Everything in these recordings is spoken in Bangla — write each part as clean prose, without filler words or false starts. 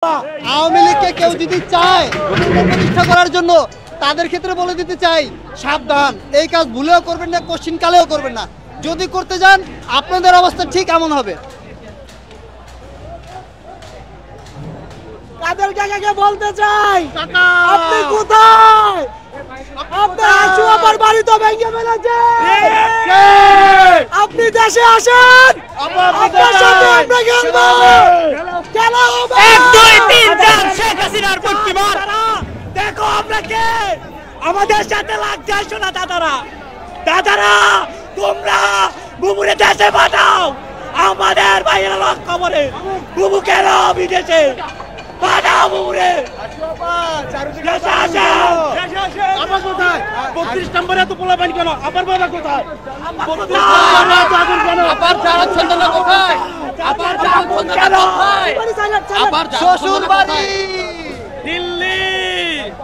আওয়ামী লীগকে কেউ যদি চায় প্রতিষ্ঠা করার জন্য তাদের ক্ষেত্রে বলে দিতে চাই, সাবধান, এই কাজ ভুলেও করবেন না, কোশ্চিন কালেও করবেন না। যদি করতে যান আপনাদের অবস্থা ঠিক এমন হবে। কাদের কাকাকে বলতে চাই, আপনি কোথায়? আপনার আশু আমার বাড়ি তো ভেঙে ফেলেছে। আপনি দেশে আসেন, আপনার সাথে আমরা খেলবো। খেলা হবে 1 2 3 4 শেখ হাসিনার প্রতিবাদ। দেখো আপনাকে আমাদের সাথে লাগছে আসো না দাদারা। দাদারা তোমরা বুবুরে দেশে পাঠাও, আমাদের বাইরে লক্ষ্য করে বুবু কেন বিদেশে পাঠাও বুবুরে। আবার কোথায় 32 নম্বরে এত পোলাপানি কেন? আবার বাবা কোথায়? আবার যারা ছন্দনা কোথায়? আবার যারা ছন্দনা কোথায়? আবার শ্বশুর বাড়ি দিল্লি,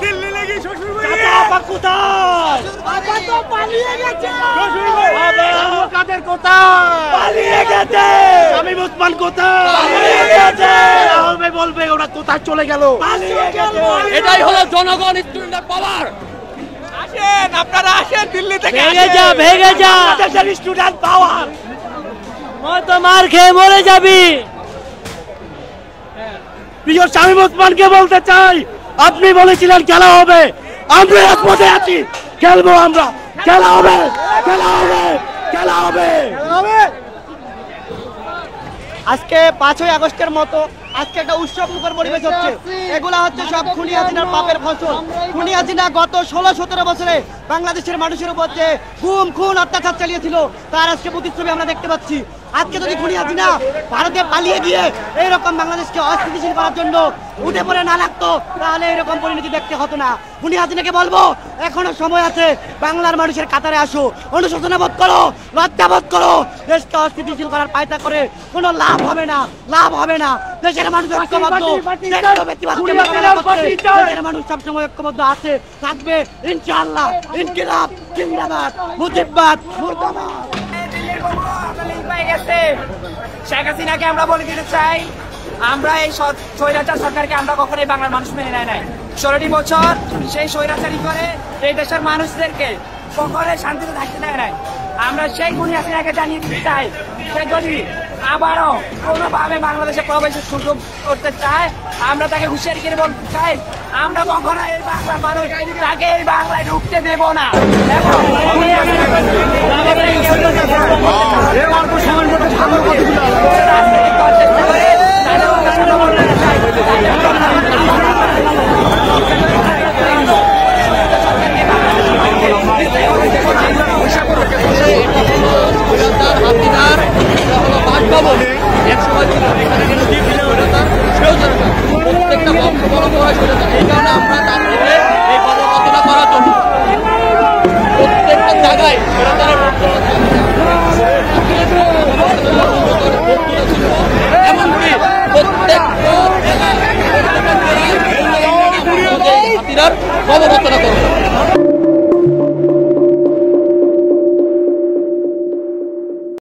দিল্লি লাগি শ্বশুর বাড়ি। আপা কোথায়? আপা তো পালিয়ে গেছে। শ্বশুর বাড়ি কাদের কোথায়? পালিয়ে গেছে। শামীম ওসমান কোথায়? পালিয়ে গেছে। হবে বলবে ওরা কোথায় চলে গেল? পালিয়ে গেছে। এটাই হলো জনগণ স্টুডেন্টের পাওয়ার। আসেন আপনারা আসেন দিল্লি থেকে। ভেঙে যা দেশের স্টুডেন্ট পাওয়ার। হয়তো মার খেয়ে মরে যাবি। প্রিয় শামীম ওসমানকে বলতে চাই, আপনি বলেছিলেন খেলা হবে, আমরা রাজপথে আছি, খেলবো আমরা, খেলা হবে, খেলা হবে, খেলা হবে। আজকে 5ই আগস্টের মতো আজকে একটা উৎসব মুখর পরিবেশ হচ্ছে। এগুলা হচ্ছে সব খুনি হাসিনার পাপের ফসল। খুনি হাসিনা গত 16-17 বছরে বাংলাদেশের মানুষের উপর যে গুম খুন অত্যাচার চালিয়েছিল তার আজকে প্রতিচ্ছবি আমরা দেখতে পাচ্ছি। আজকে যদি খুনি হাসিনা ভারতে পালিয়ে গিয়ে এইরকম বাংলাদেশকে অস্থিতিশীল করার জন্য উঠে পড়ে না লাগতো তাহলে এরকম পরিণতি দেখতে হতো না। খুনি হাসিনাকে বলবো এখনো সময় আছে, বাংলার মানুষের কাতারে আসো, অনুশোচনা বোধ করো, লজ্জা বোধ করো। দেশকে অস্থিতিশীল করার পায়তা করে কোনো লাভ হবে না, লাভ হবে না। দেশের মানুষ ঐক্যবদ্ধ, দেশের মানুষ সবসময় ঐক্যবদ্ধ আছে, থাকবে ইনশাআল্লাহ। ইনকিলাব জিন্দাবাদ, মুজিববাদ মুর্দাবাদ। শেখ হাসিনাকে আমরা বলে দিতে চাই, আমরা এই স্বৈরাচার সরকারকে আমরা কখনোই বাংলার মানুষ মেনে নেয় নাই। 16টি বছর সেই স্বৈরাচারী করে এই দেশের মানুষদেরকে কখনোই শান্তিতে থাকতে দেয় নাই। আমরা সেই খুনি হাসিনাকে জানিয়ে দিতে চাই, সে যদি আবারও কোনোভাবে বাংলাদেশে প্রবেশের সুযোগ করতে চায় আমরা তাকে হুঁশিয়ারি করে বলতে চাই, আমরা কখনো এই বাংলার মানুষ তাকে এই বাংলায় ঢুকতে দেব না। প্রত্যেকটা বংশবরণ এই কারণে আমরা তার থেকে এই পদযাত্রা করার জন্য প্রত্যেকটা জায়গায় এমনকি প্রত্যেকটা হাতিরার পদযাত্রা করবো।